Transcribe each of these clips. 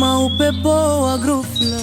kama upepo wa ghafla.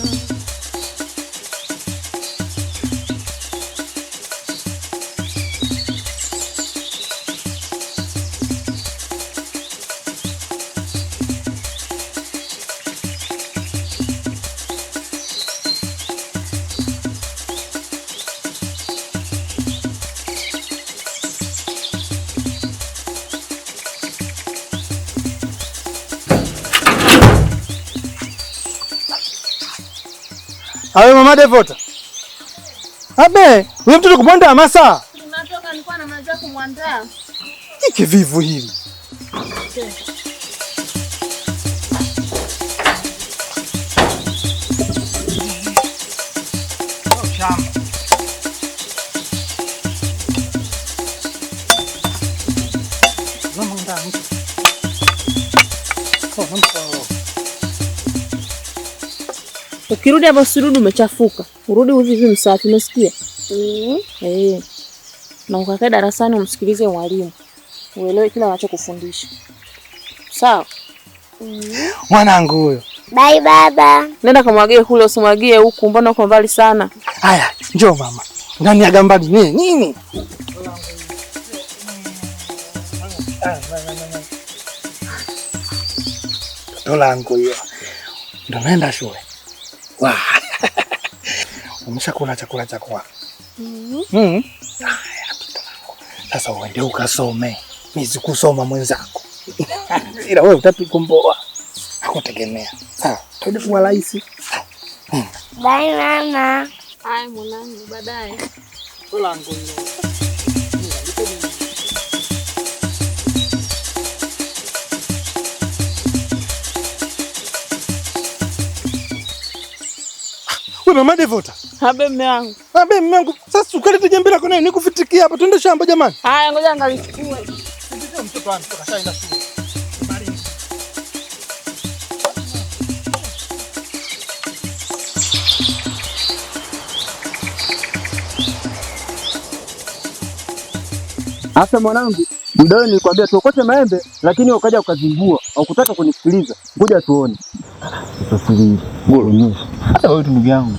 Awe mama Devota. Abe, wewe mtoto kumwanda hamasa. Tunatoka nilikuwa na maana kumwandaa. Hiki vivu hivi. Shamba. Mama ndani. Ukirudi hapo surudi umechafuka. Urudi hivi msafi, umesikia? Na ukakae darasani umsikilize mwalimu. Uelewe kila anachokufundisha. Sawa? Mwanangu huyo. Bye baba. Nenda kamwagie kule, usimwagie huku, mbona uko mbali sana? Haya, njoo mama. Ndani ya gambadi nini? Dolangu hiyo. Ndio naenda shule. Wah. Umeshakula chakula cha kwa. Sasa uende ukasome. Mimi sikusoma mwenzako. Ila wewe utapikomboa. Hakutegemea. Sawa, twende kwa rais. Bye mama. Hai mwanangu, baadaye. Dolangu hiyo. Wewe mama Devota. Habe mume wangu. Habe mume wangu. Sasa ukalete jembe lako nayo nikufitikia hapa. Twende shamba jamani. Haya ngoja ngalichukue. Sisi mtoto wangu toka shaenda shule. Asa mwanangu, mdao nilikwambia tuokote maembe lakini ukaja ukazingua au kutaka kunisikiliza. Ngoja tuone. Tusubiri. Ngoro. Hata wewe ndugu yangu.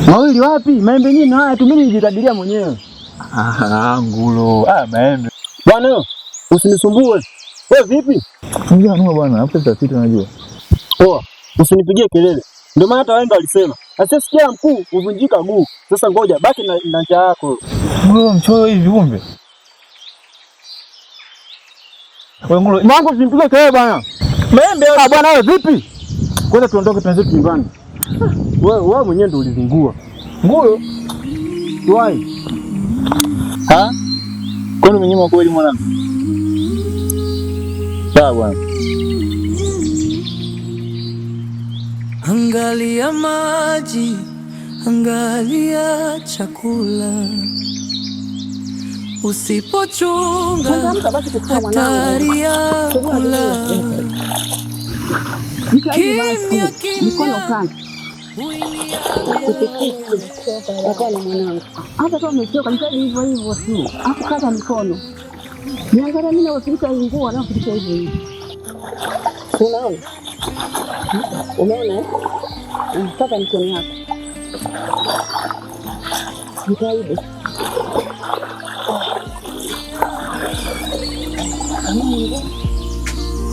Mawili wapi? Maembe nini haya tu mimi nijikadiria mwenyewe. Ngulo. Maembe. Bwana, usinisumbue. Wewe vipi? Unajua nini bwana? Hapo tatizo unajua. Poa, usinipigie kelele. Ndio maana hata wahenga walisema, asisikia mkuu uvunjika mguu. Sasa ngoja baki na njaa yako. Ngulo mchoyo hivi kumbe. Wewe ngulo, mwangu usinipige kelele bwana. Maembe bwana wewe vipi? Kwanza tuondoke tuanze nyumbani. Wewe mwenyewe ndio ulizingua. Ngulo. Tuwai. Kwani mwenyewe kweli mwanangu? Sawa bwana. Angalia maji, angalia chakula. Usipochunga hatari ya kula. Kimya kimya. Hata kama umechoka nikae hivyo hivyo tu. Hapo kata mikono. Niangalia mimi na wasika nguo na kutisha hivyo hivyo. Unaona? Umeona? Kata mikono yako. Nikaide.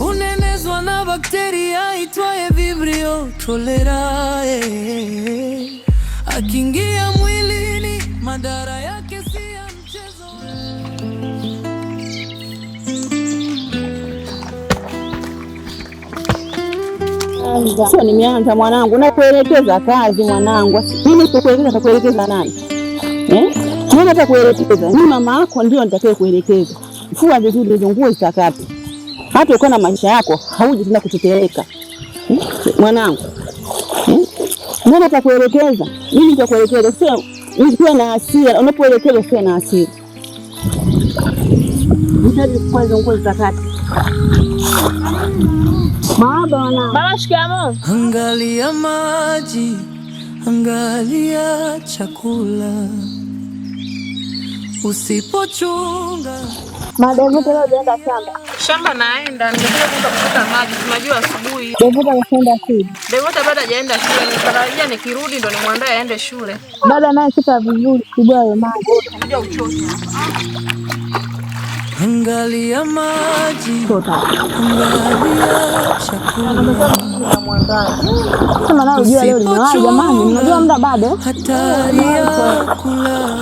Unenezwa na bakteria itwaye Vibrio cholerae. Akiingia mwilini madhara yake si ya mchezo. Sio nimeanza mwanangu, nakuelekeza kazi mwanangu. Mimi sikuelekeza, nitakuelekeza nani? Mimi nitakuelekeza. Ni mama yako ndio nitakaye kuelekeza. Fua vizuri hizo nguo zitakapo. Hata uko na maisha yako hauji tena kuteteleka. Mwanangu. Mimi nitakuelekeza. Mimi nitakuelekeza. Sio usiwe na hasira. Unapoelekeza usiwe na hasira. Nitaje kwa hizo nguo zitakapo. Baba shikamoo. Angalia maji, angalia chakula. Usipochunga Madam, leo unaenda shamba. Shamba naenda, ningekuja kuchota maji. Tunajua asubuhi. Devota anaenda shule. Devota bado hajaenda shule. Nitarajia nikirudi ndo nimwandae aende shule. Dada naye chota vizuri kidogo maji. Unajua uchoto. Angalia maji, angalia chakula. Sema nao jua leo nimewahi jamani, unajua muda bado. Hatari ya kula.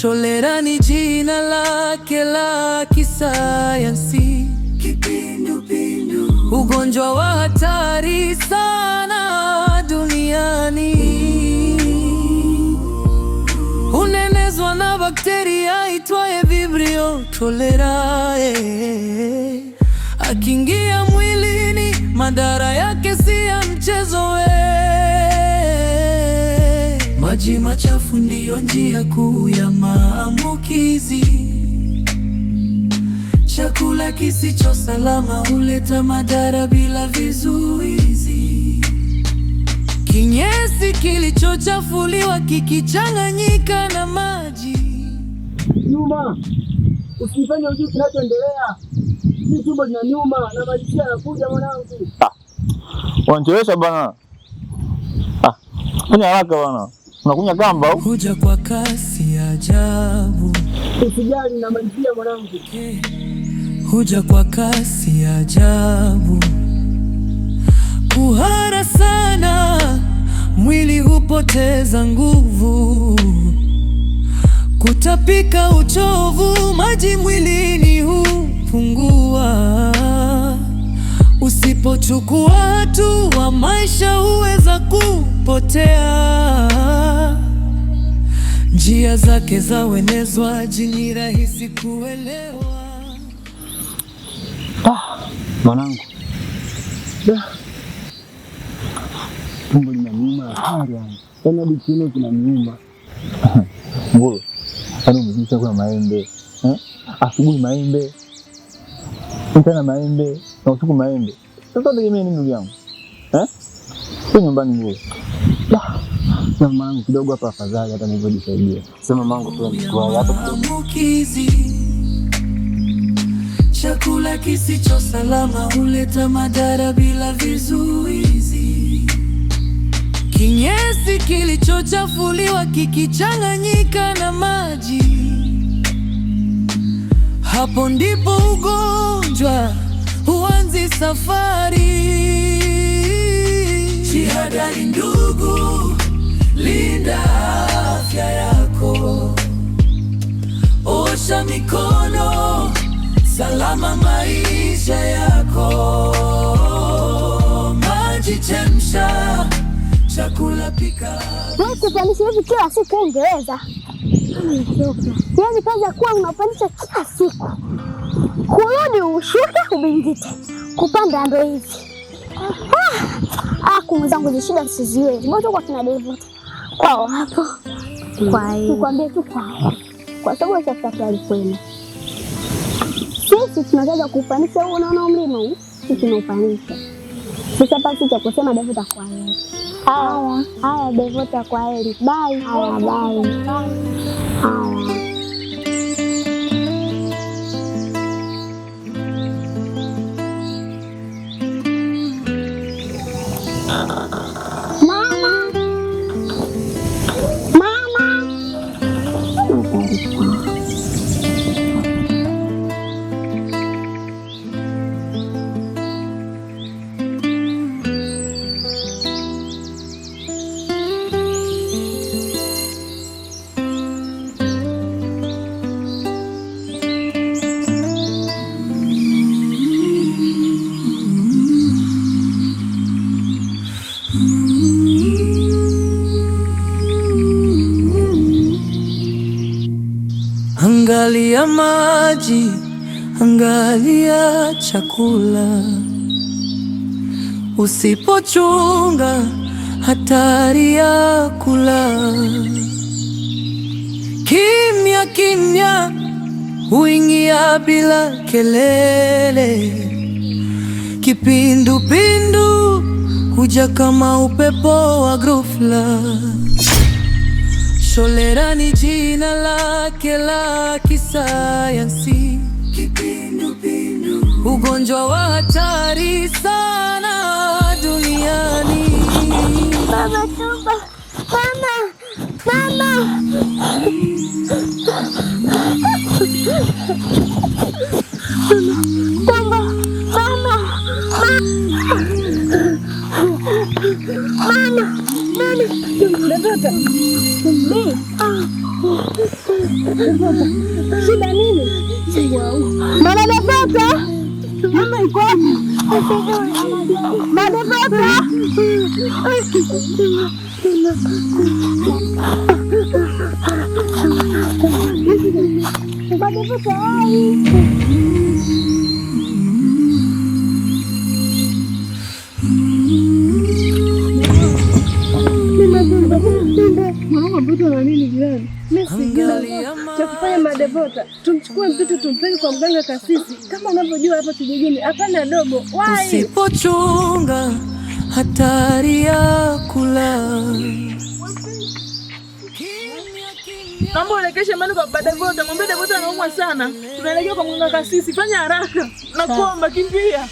Cholera ni jina lake la kisayansi. Kipindupindu, ugonjwa wa hatari sana duniani. Unenezwa na bakteria itwaye Vibrio cholerae. Akiingia mwilini, madhara yake si ya mchezo Maji machafu ndiyo njia kuu ya maambukizi. Chakula kisicho salama huleta madhara bila vizuizi. Kinyesi kilichochafuliwa kikichanganyika na maji. Nyuma, usifanye ujui kinachoendelea. Hii tumbo lina nyuma na maji yanakuja mwanangu. Wanchelewesha bana. Fanya haraka bana. Unakunya gamba au? Huja kwa kasi ya ajabu. Usijali na maji mwanangu. Huja kwa kasi ya ajabu. Kuhara sana, mwili hupoteza nguvu. Kutapika, uchovu, maji mwilini hupungua. Usipochukua hatua, maisha huweza kupotea. Njia zake za uenezwaji ni rahisi kuelewa. Mwanangu. Tumbo lina nyuma hatari yani. Tena dikino kuna nyuma. Ngolo. Yaani umejisha kuna maembe. Asubuhi maembe. Mchana maembe, na usiku maembe. Sasa tegemea nini ndugu yangu? Kwa nyumbani ngolo. Sema mangu kidogo hapa afadhali hata nilivyojisaidia. Sema mangu tu mchukua hapa kidogo. Chakula kisicho salama huleta madhara bila vizuizi. Kinyesi kilichochafuliwa kikichanganyika na maji. Hapo ndipo ugonjwa huanzi safari. Jihadhari ndugu, linda afya yako. Osha mikono, salama maisha yako. Maji chemsha, chakula pika. Kupandisha hivi kila siku ungeweza. Yaani kazi ya kuwa unapandisha kila siku. Kurudi ushuke ubingite. Kupanda ndo hivi. Kumwenzangu zishida siziwezi. Mbona kwa kina Devota? Kwao hapo. Kwa hiyo. Nikwambie tu kwao. Kwa sababu ya safari kwenu. Sisi tunataka kupandisha huu unaona mlima huu. Sisi tunapandisha. Sasa basi cha kusema Devota kwa heri. Haya Devota kwa heri. Bye. Haya bye. Angalia maji, angalia chakula. Usipochunga, hatari ya kula. Kimya kimya huingia bila kelele. Kipindupindu huja kama upepo wa ghafla. Cholera ni jina lake la kisayansi. Kipindupindu, ugonjwa wa hatari sana duniani. Baba Tumbo, mama. Shida nini? Mama Devota. Mama iko wapi? Mama Devota. Cha kufanya Madevota, tumchukue mtoto tumpeleke kwa mganga Kasisi. Kama unavyojua hapa kijijini hapana dogo. Usipochunga hatari ya kula. Naomba uelekeshe mali kwa Madevota. Mwambie Devota anaumwa sana. Tunaelekea kwa mganga Kasisi. Fanya haraka. Nakuomba kimbia.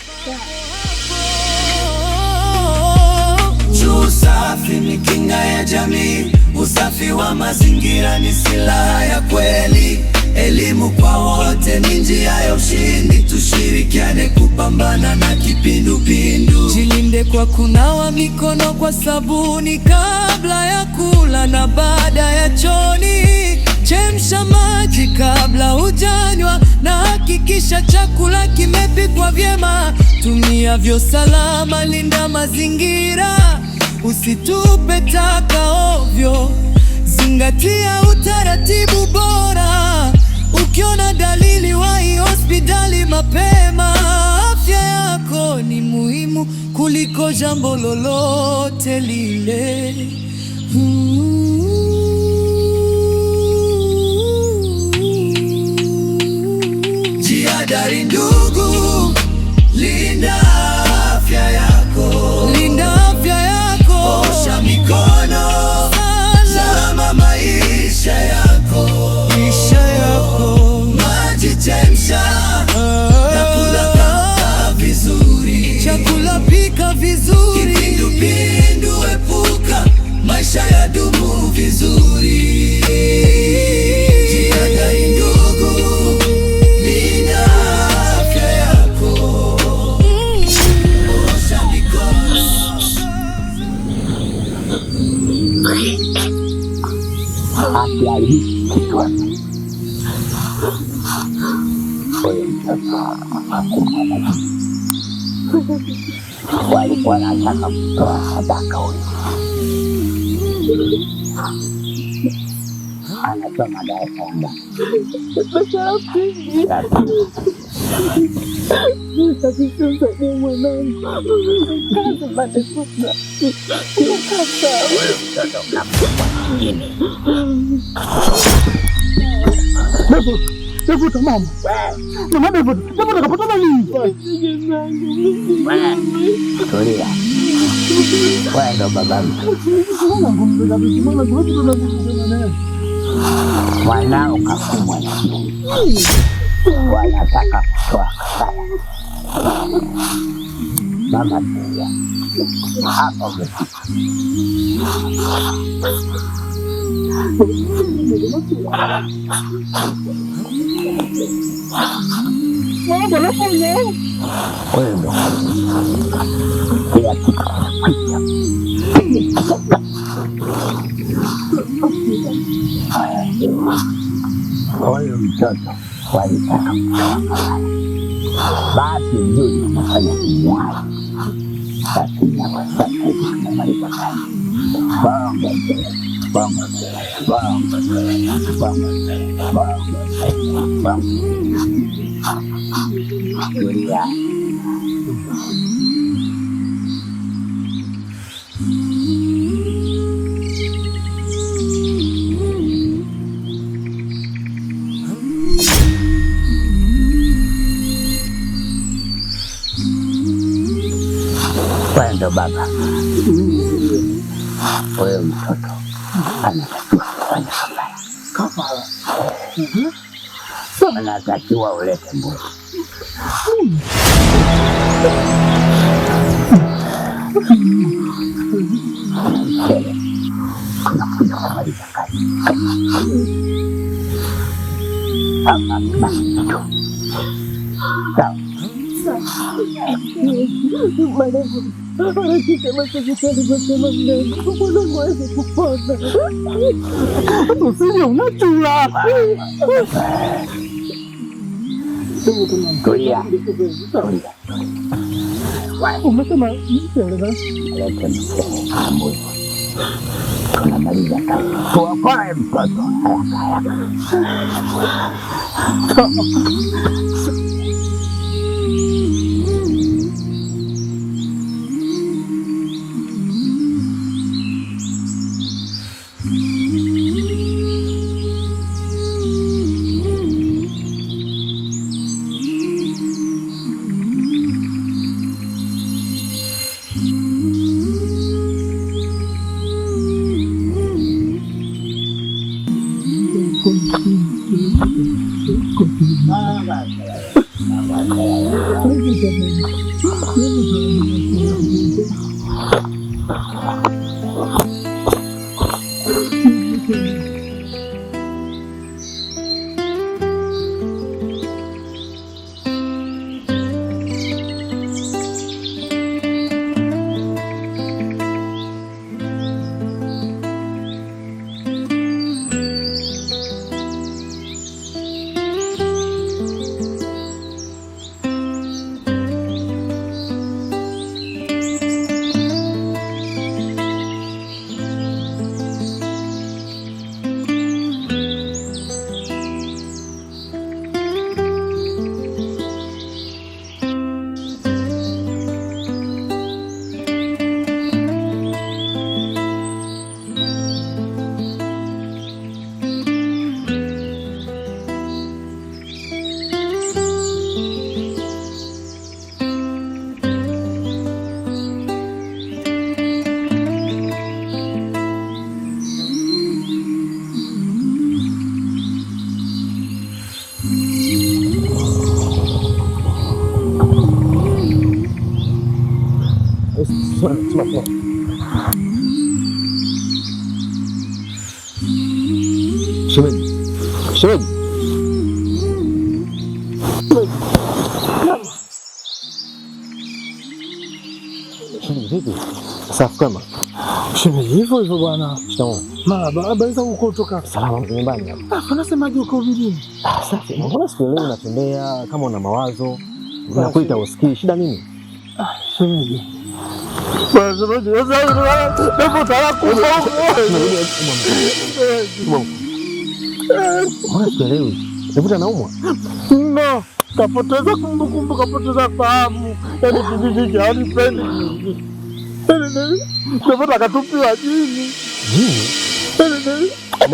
Usafi ni kinga ya jamii. Usafi wa mazingira ni silaha ya kweli. Elimu kwa wote ni njia ya ushindi. Tushirikiane kupambana na kipindupindu. Jilinde kwa kunawa mikono kwa sabuni kabla ya kula na baada ya chooni. Chemsha maji kabla hujanywa na hakikisha chakula kimepikwa vyema. Tumia vyoo salama, linda mazingira. Usitupe taka ovyo. Zingatia utaratibu bora. Ukiona dalili wahi hospitali mapema. Afya yako ni muhimu kuliko jambo lolote lile. Jihadhari ndugu, linda afya yako. Linda afya yako. Osha mikono. Salama maisha yako. Maisha yako. Maji chemsha. Chakula pika vizuri. Chakula pika vizuri. Kipindupindu epuka. Maisha ya dumu vizuri. Jihadhari ndugu, linda afya yako. Osha mikono. Afya hii kichwa. Walikuwa wanataka kutoa sadaka huyu. Anasoma darasa la Devota mama. Mama Devota. Devota kapata nini? Tulia. Wewe ndo babangu. Mwanao kakumwa na wanataka kutoa kafara. Mama tulia. Hapa umefika. Wewe ndo kila kitu huyu mtoto walitaka kutoa kafara. Basi ndio tunafanya kinyai. Lakini kwa sasa hivi tunamaliza kazi. Bongo. Tulia. Wewe ndo baba. Wewe mtoto anatakiwa kufanya kafara. Kafara. Anatakiwa ulete mbuzi. Tunakuja kumaliza kazi. Basi tu. Sawa. Usije unachula. Tulia. Umesema mchele na Lete mchele na mbuzi. Tunamaliza kazi. Tuokoe mtoto. Shemeji. Vipi? Safi kwema? shemeji hivyo hivyo bwana. Shikamoo. Habari za huko kutoka? Salama nyumbani hapa. Unasemaje uko mjini? Safi. Mbona sielewi unatembea kama una mawazo? Unakuita usikii shida nini? Shemeji. Bwana shemeji, ndio taraku. Mbona sielewi? Hebu naumwa. No, kapoteza kumbukumbu, kapoteza fahamu. Yaani kijiji cha hanipendi. Ndio akatupiwa jini. Jini?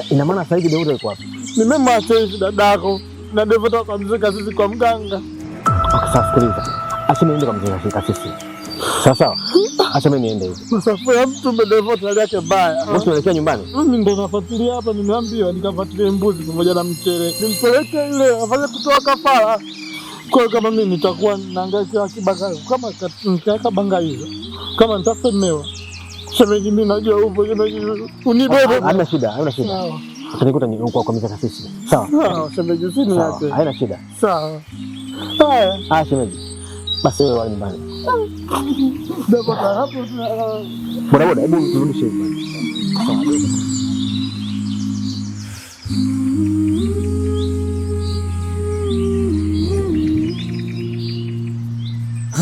Ina maana sasa hivi Daudi yuko wapi? Nimemwacha hivi dadako na Devota akamzika sisi kwa mganga. Okay, sasa sikiliza. Acha niende kwa mganga sisi. Sawa. Acha mimi niende hivi. Masafu ya mtu Devota yake mbaya. Wewe unaelekea nyumbani? Mimi ndo nafuatilia hapa, nimeambiwa nikafuatilie mbuzi pamoja na mchele. Nimpeleke ile afanye kutoa kafara. Kwa kama mimi nitakuwa naangalia kibanga kama nitaweka banga hizo. Kama nitasemewa. Shemeji mimi najua upo, shemeji unibebe. Haina shida. Sawa. Utanikuta niko kwa mzee sisi. Sawa. Sawa, shemeji usiniache. Haina shida. Sawa. Haya shemeji. Basi wewe wa nyumbani. Devota hapo boda, hebu turudishe nyumbani. Sawa.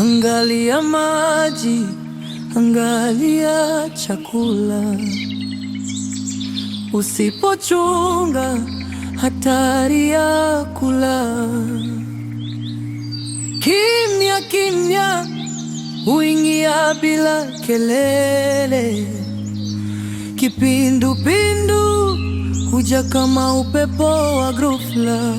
Angalia maji, angalia chakula, usipochunga hatari ya kula. Kimya kimya huingia bila kelele, kipindupindu huja kama upepo wa ghafla.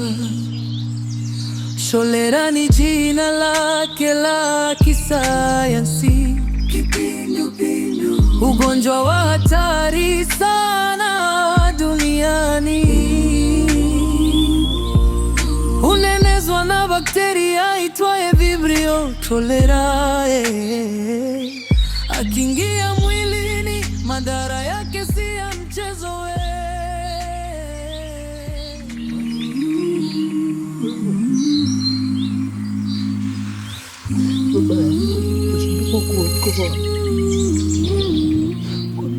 Cholera ni jina lake la kisayansi, kipindupindu, ugonjwa wa hatari sana. nyumbani, unenezwa na bakteria itwaye Vibrio cholerae. Akiingia mwilini, madhara yake si ya mchezo we.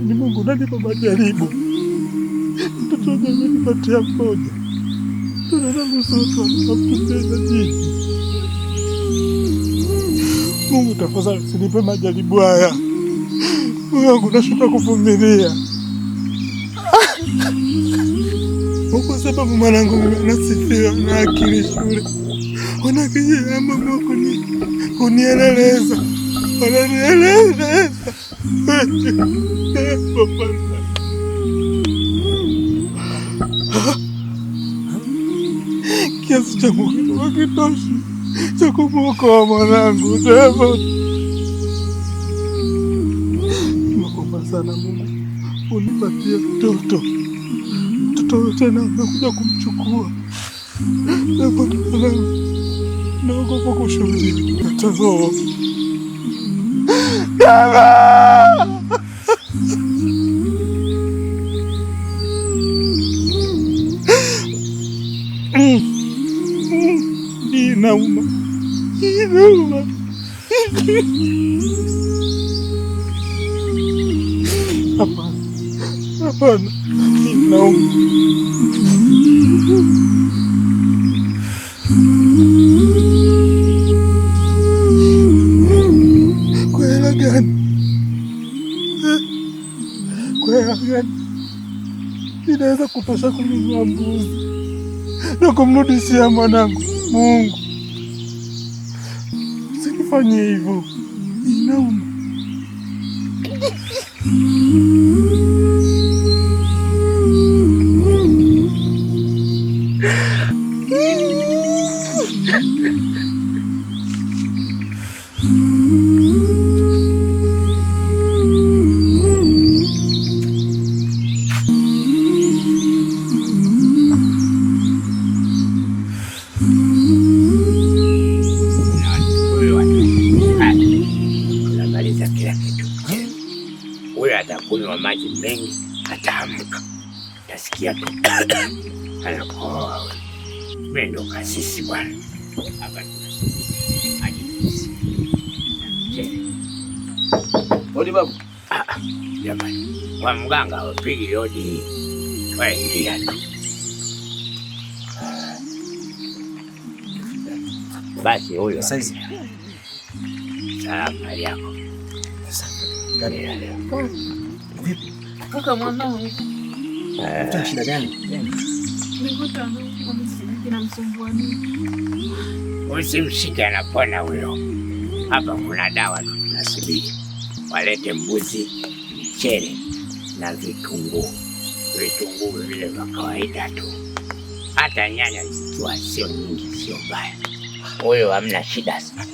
Ni Mungu nanipa majaribu. Mtoto wangu amenipatia mmoja. Tunangu sote wanapenda jiji. Mungu tafadhali usinipe majaribu haya. Mungu wangu nashinda kuvumilia. Kwa sababu mwanangu anasifiwa na akili shule. Wanakijia mama kunieleleza. Wananieleleza. Kiasi cha Mungu hakitoshi cha kumwokoa mwanangu. Nakuomba sana Mungu unipatie mtoto tena amekuja kumchukua. Naogopa kushuhudia kikatazoo. Inauma. Hapana, inauma. Kwa hela gani? Kwa hela gani inaweza kutosha kununua mbuzi na kumrudishia mwanangu? Mungu, usinifanyie hivyo, inauma. Atakunywa maji mengi, ataamka. Tasikia tu anakohoa. Mimi ndo kasisi bwana. Hapa odi babu. Jamani, kwa mganga wapigi odi. Waingia tu. Basi huyo sasa. Salamu yako. Vipi? Kaka mwanangu. Una shida gani? Usimshike, anapona huyo. Hapa kuna dawa tu tunasubiri. Walete mbuzi, mchele na vitunguu. Vitunguu vile vya kawaida tu. Hata nyanya zikiwa sio nyingi, sio mbaya. Huyo hamna shida sana.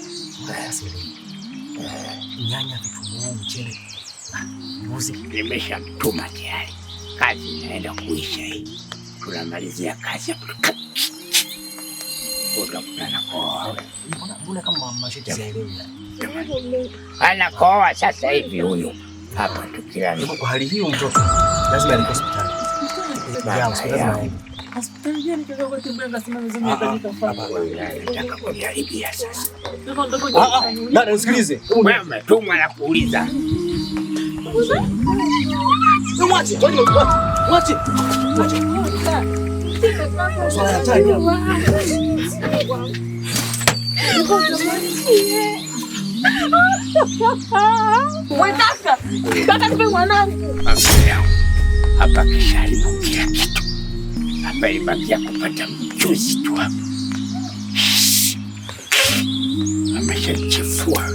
Nyanya, vitunguu, mchele, mbuzi. Nimeshamtuma tayari. Kazi inaenda kuisha hii. Tunamalizia kazi ya kutoka. Utakutana kwa mbona kama mashiti haelewi. Anakoa sasa hivi huyu. Hapa tukilani. Kwa hali hiyo mtoto lazima aende hospitali. Hospitali gani kwa sababu Kimbwenga simama zoni atajitafanya. Nataka kuniharibia sasa. Dada usikilize. Wewe tumwa na kuuliza. Mwache, mwache. Swala ya tani. Mwataka. Kaka nipe mwanangu. Hapa kisharibu kila kitu. Hapa ibakia kupata mchuzi tu hapa. Ameshachafua.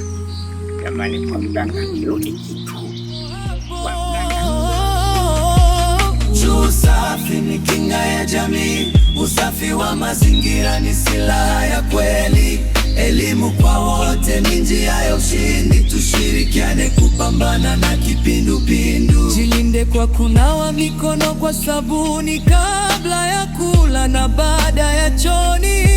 Jamani, kwa mganga kirudi kitu. Usafi ni kinga ya jamii. Usafi wa mazingira ni silaha ya kweli. Elimu kwa wote ni njia ya ushindi. Tushirikiane kupambana na kipindupindu. Jilinde kwa kunawa mikono kwa sabuni kabla ya kula na baada ya choni.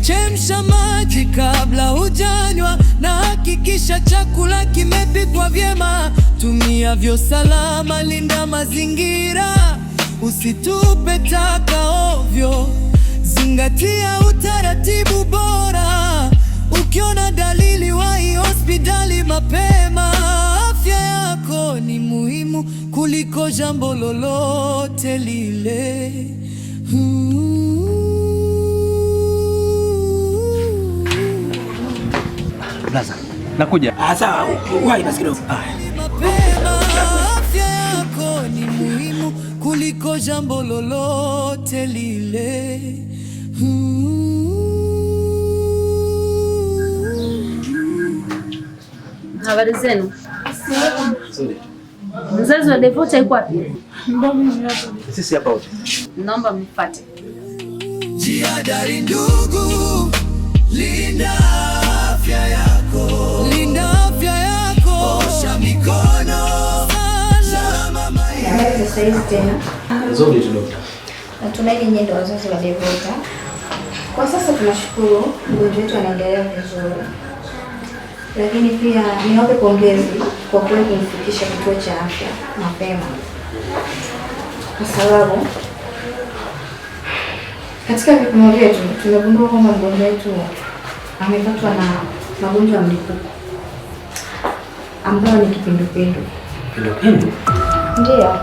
Chemsha maji kabla hujanywa na hakikisha chakula kimepikwa vyema. Tumia vyoo salama, linda mazingira, usitupe taka ovyo. Zingatia utaratibu bora, ukiona dalili wahi hospitali mapema. Afya yako ni muhimu kuliko jambo lolote lile. Blaza, nakuja. Sawa, wahi basi kidogo. Afya yako ni muhimu kuliko jambo lolote lile. Habari zenu? Mzazi wa Devota yuko wapi? Sisi hapa wote. Naomba mnifuate. Jihadhari ndugu, linda afya yako. Linda afya yako. Osha mikono. Sasa hivi tena. Nzuri tu dokta. Natumaini nyinyi ndio wazazi wa Devota. Kwa sasa tunashukuru mgonjwa wetu anaendelea vizuri. Lakini pia niwape pongezi kwa kweli kumfikisha kituo cha afya mapema. Kwa sababu katika vipimo vyetu tumegundua kwamba mgonjwa wetu amepatwa na magonjwa ya mlipuko ambayo ni kipindupindu. Kipindupindu? Ndiyo.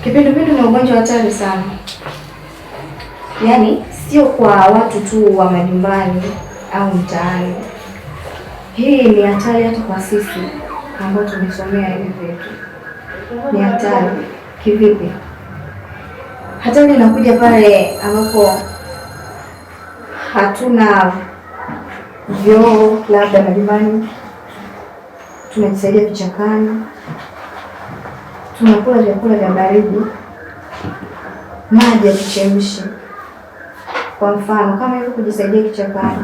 Kipindupindu ni ugonjwa hatari sana. Yaani sio kwa watu tu wa majumbani au mtaani. Hii ni hatari hata kwa sisi ambao tumesomea hivi vitu. Ni hatari kivipi? Hatari inakuja pale ambapo hatuna vyoo labda majumbani, tunajisaidia vichakani, tunakula vyakula vya baridi, maji ya kuchemshi. Kwa mfano kama hivyo kujisaidia kichakani,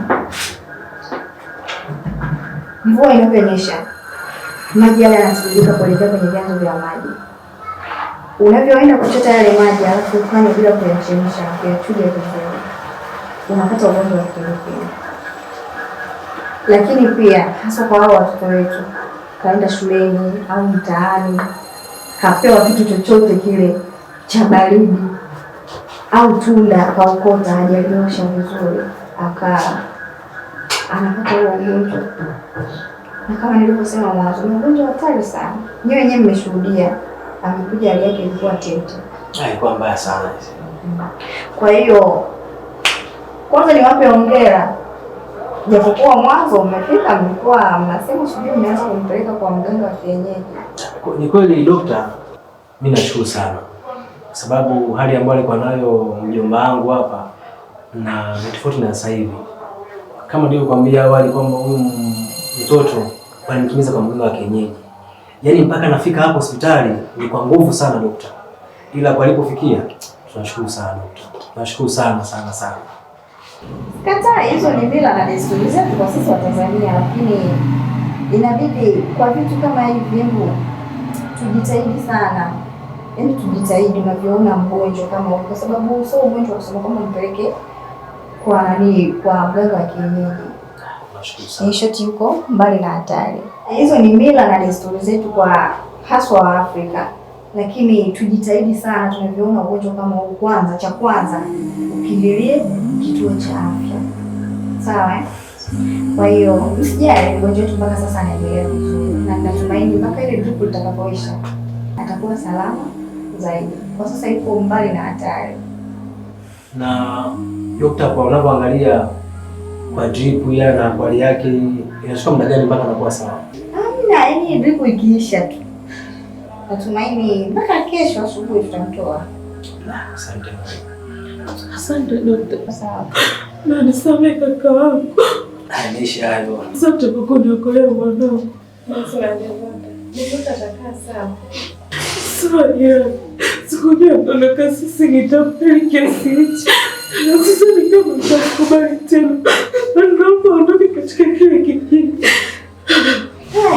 mvua inaponyesha maji yale yanatiririka kuelekea kwenye vyanzo vya maji. Unavyoenda kuchota yale maji alafu ufanye bila kuyachemsha, kuyachuja vizuri, unapata ugonjwa wa kipindupindu. Lakini pia hasa kwa hao watoto wetu, kaenda shuleni au mtaani, kapewa kitu chochote kile cha baridi au tunda akaokota, hajaliosha vizuri, anapata huo ugonjwa. Na kama nilivyosema mwanzo, ni ugonjwa hatari sana. Nyewe wenyewe mmeshuhudia, amekuja hali yake ilikuwa tete. Ilikuwa mbaya sana. Kwa hiyo kwanza niwape hongera. Japokuwa mwanzo mmefika mlikuwa mnasema sijui mmeanza kumpeleka kwa mganga wa kienyeji. Ni kweli dokta, mimi nashukuru sana. Sababu hali ambayo alikuwa nayo mjomba wangu hapa na tofauti na sasa hivi. Kama nilivyokuambia awali kwamba huyu mtoto walimkimbiza kwa mganga wa kienyeji. Yaani mpaka nafika hapo hospitali ni kwa nguvu sana dokta. Ila kwa alipofikia tunashukuru sana dokta. Tunashukuru sana sana sana. Kataa, hizo ni mila na desturi zetu kwa sisi wa Tanzania, lakini inabidi kwa vitu kama hivi tujitahidi sana. Yaani tujitahidi unavyoona mgonjwa kama huko, kwa sababu sio ugonjwa kusema kwamba mpeleke kwa mganga wa kienyeji. Nashukuru sana. Shoti yuko mbali na hatari. Hizo ni mila na desturi zetu kwa haswa wa Afrika. Lakini tujitahidi sana tunavyoona ugonjwa kama huu, cha kwanza ukimbilie kituo cha afya. Sawa eh? Kwa hiyo usijali, mgonjwa wetu mpaka sasa anaendelea vizuri. Na natumaini mpaka ile dripu itakapoisha atakuwa salama zaidi. Kwa sasa yuko mbali na hatari. Na dokta, kwa unavyoangalia kwa drip ya na hali yake inachukua muda gani mpaka anakuwa sawa? Yaani dripu ikiisha tu, natumaini mpaka kesho asubuhi tutamtoa. Asante. Asante dokta. Sawa. Na nisamehe kaka wangu. Anisha hayo. Asante kwa kuniokolea mwanangu. Sonia, sikujua kuondoka sisi nitapeli kiasi hichi. Na sasa ni kama nitakubali tena. Naomba ondoke katika kile kijiji.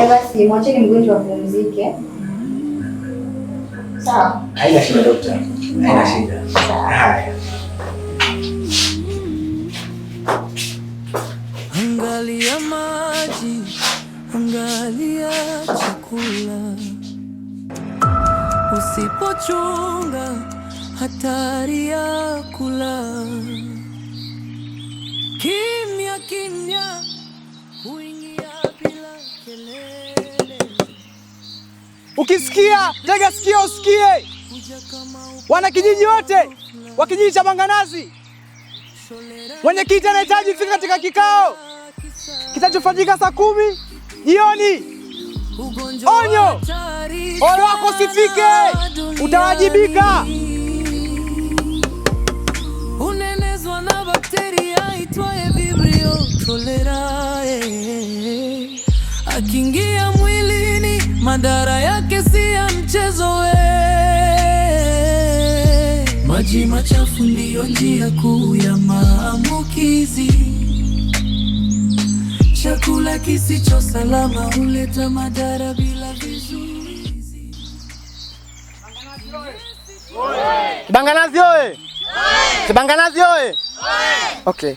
Basi basi mwacheni mgonjwa apumzike. Sawa. Haina shida daktari. Haina shida. Haya. Angalia maji, angalia chakula. Usipochunga hatari ya kula. Kimya kimya huingia bila kelele. Ukisikia tega sikio usikie. Wana kijiji wote wa kijiji cha Banganazi, mwenyekiti anahitaji fika katika kikao kitachofanyika saa 10 jioni. Onyo, ole wako usifike, utawajibika. Unenezwa na bakteria itwaye Vibrio cholerae. Akiingia mwilini madhara yake si ya mchezo we. Maji machafu ndiyo njia kuu ya maambukizi. Chakula kisicho salama huleta madhara bila vizuizi. Banganazi oye! Banganazi oye! Okay.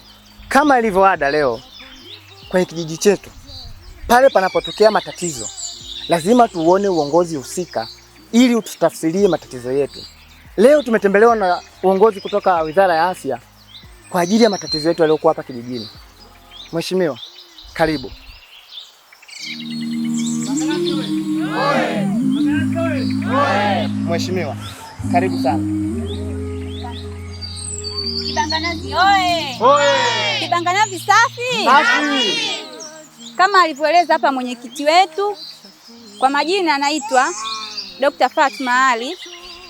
Kama ilivyo ada leo kwenye kijiji chetu, pale panapotokea matatizo lazima tuone uongozi husika ili ututafsirie matatizo yetu. Leo tumetembelewa na uongozi kutoka Wizara ya Afya kwa ajili ya matatizo yetu yaliyokuwa hapa kijijini. Mheshimiwa, karibu. Mheshimiwa, karibu sana. Kibanganazi oye! Kibanganazi safi! Safi! Kama alivyoeleza hapa mwenyekiti wetu, kwa majina anaitwa Dr. Fatma Ali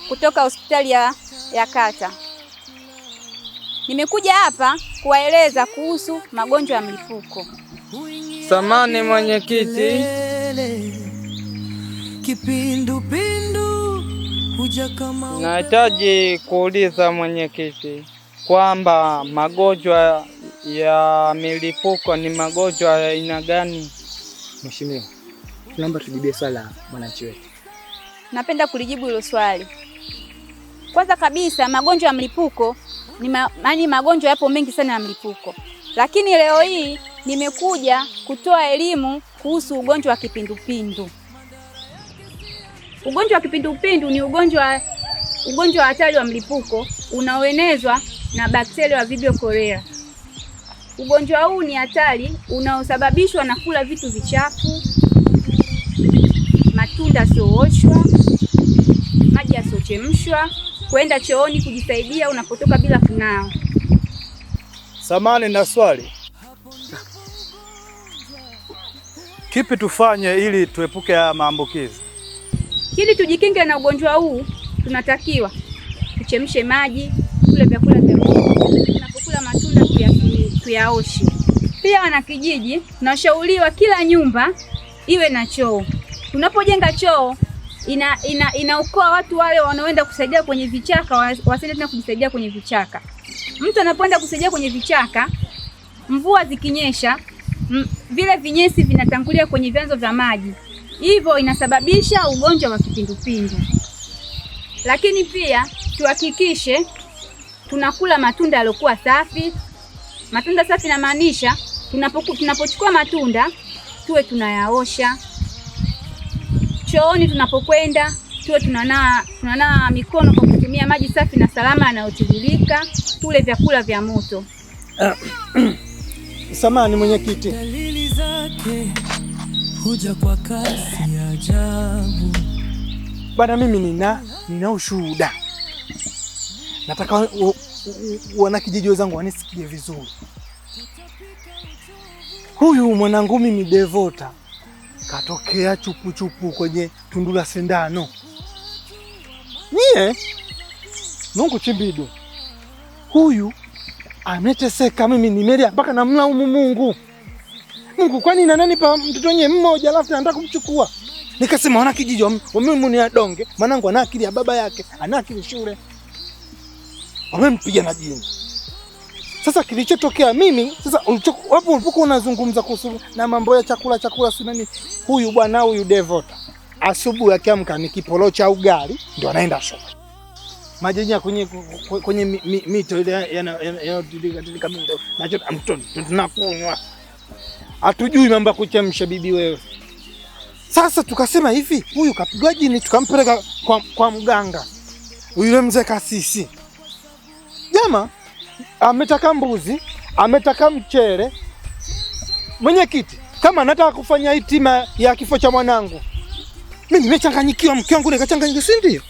kutoka hospitali ya kata. Nimekuja hapa kuwaeleza kuhusu magonjwa ya mlipuko. Samani mwenyekiti, Kipindupindu huja kama nahitaji kuuliza mwenyekiti kwamba magonjwa ya milipuko ni magonjwa ya aina gani? Mheshimiwa, tunaomba tujibie swali la mwananchi wetu. Napenda kulijibu hilo swali. Kwanza kabisa, magonjwa ya mlipuko ni magonjwa yapo mengi sana ya mlipuko. Lakini leo hii nimekuja kutoa elimu kuhusu ugonjwa wa kipindupindu. Ugonjwa wa kipindupindu ni ugonjwa hatari wa mlipuko unaoenezwa na bakteria wa Vibrio cholerae. Ugonjwa huu ni hatari unaosababishwa na kula vitu vichafu, matunda yasiyooshwa, maji yasiyochemshwa, kwenda chooni kujisaidia unapotoka bila kunawa. Samani na swali. Kipi tufanye ili tuepuke haya maambukizi? Ili tujikinge na ugonjwa huu, tunatakiwa tuchemshe maji, kula vyakula vya moto, tunapokula matunda tuyaoshe. Pia wanakijiji tunashauriwa kila nyumba iwe na choo. Tunapojenga choo inaokoa watu wale wanaoenda kusaidia kwenye vichaka wasiende tena kujisaidia kwenye vichaka. Mtu anapoenda kusaidia kwenye vichaka, mvua zikinyesha, vile vinyesi vinatangulia kwenye vyanzo vya maji. Hivyo inasababisha ugonjwa wa kipindupindu. Lakini pia tuhakikishe tunakula matunda yaliokuwa safi. Matunda safi inamaanisha tunapochukua matunda tuwe tunayaosha. Chooni tunapokwenda tuwe tunanawa mikono kwa kutumia maji safi na salama yanayotiririka. Tule vyakula vya moto. Samahani mwenyekiti. Dalili zake huja kwa kasi ya ajabu. Bana, mimi nina ushuhuda. Nataka wanakijiji wenzangu wanisikie vizuri. Huyu mwanangu mimi Devota katokea chupu kwenye tundu la sindano. Nie Mungu chimbido. Huyu ameteseka, mimi nimelia mpaka namlaumu Mungu. Mungu, kwani nani pa mtoto wenyewe mmoja alafu anataka kumchukua? Nikasema wana kijiji mimi ni adonge, mwanangu ana akili ya baba yake, ana akili shule. Wamempiga na jini. Sasa kilichotokea mimi, sasa wapo ulipokuwa unazungumza kuhusu na mambo ya chakula si nani, huyu bwana huyu Devota asubuhi akiamka ni kipolo cha ugali ndio anaenda shule. Maji ya kwenye mito ile yanayodilika mindo nachota mtoni tunakunywa. Hatujui mambo ya kuchemsha bibi wewe. Sasa tukasema hivi, huyu kapigwa jini, tukampeleka kwa mganga. Yule mzee Kasisi. Jamaa ametaka mbuzi, ametaka mchere. Mwenyekiti, kama nataka kufanya hitima ya kifo cha mwanangu, mimi nimechanganyikiwa, mke wangu nikachanganyikiwa, si ndio?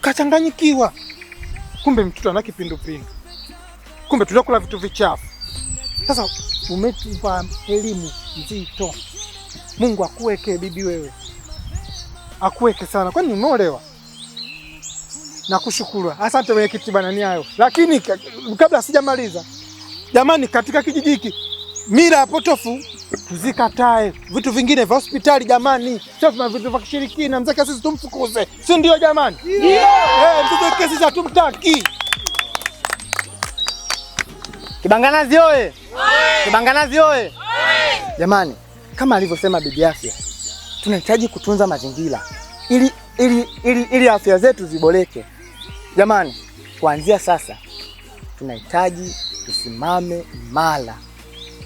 Kachanganyikiwa. Kumbe mtoto ana kipindupindu. Kumbe tunakula vitu vichafu. Sasa umetupa elimu nzito. Mungu akuweke bibi wewe. Akuweke sana. Kwani umeolewa? Nakushukuru. Asante mwenyekiti bana, ni hayo. Lakini kabla sijamaliza, jamani, katika kijiji hiki mila potofu tuzikatae. Vitu vingine vya hospitali jamani, sio vitu vya kishirikina. Mzee Kasisi tumfukuze, si ndio jamani? Mzee Kasisi hatumtaki. Kibanganazi oye! Kibanganazi oye! Jamani, kama alivyosema bibi Afya, tunahitaji kutunza mazingira ili afya zetu ziboreke. Jamani, kuanzia sasa tunahitaji tusimame imara.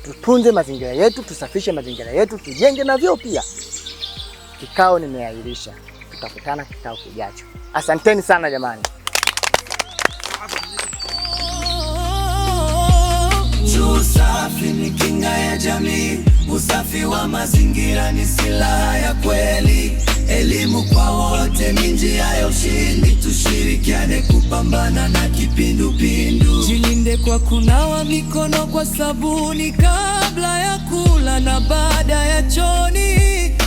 Tutunze mazingira yetu, tusafishe mazingira yetu, tujenge na vyoo pia. Kikao nimeahirisha. Tutakutana kikao kijacho. Asanteni sana jamani. Usafi ni kinga ya jamii. Usafi wa mazingira ni silaha ya kweli. Elimu kwa wote ni njia ya ushindi. Tushirikiane kupambana na kipindupindu. Jilinde kwa kunawa mikono kwa sabuni kabla ya kula na baada ya chooni.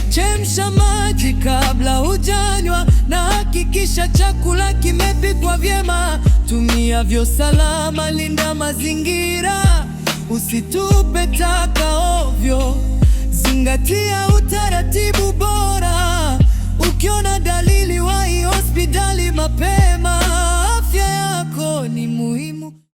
Chemsha maji kabla hujanywa na hakikisha chakula kimepikwa vyema. Tumia vyoo salama, linda mazingira. Usitupe taka ovyo. Zingatia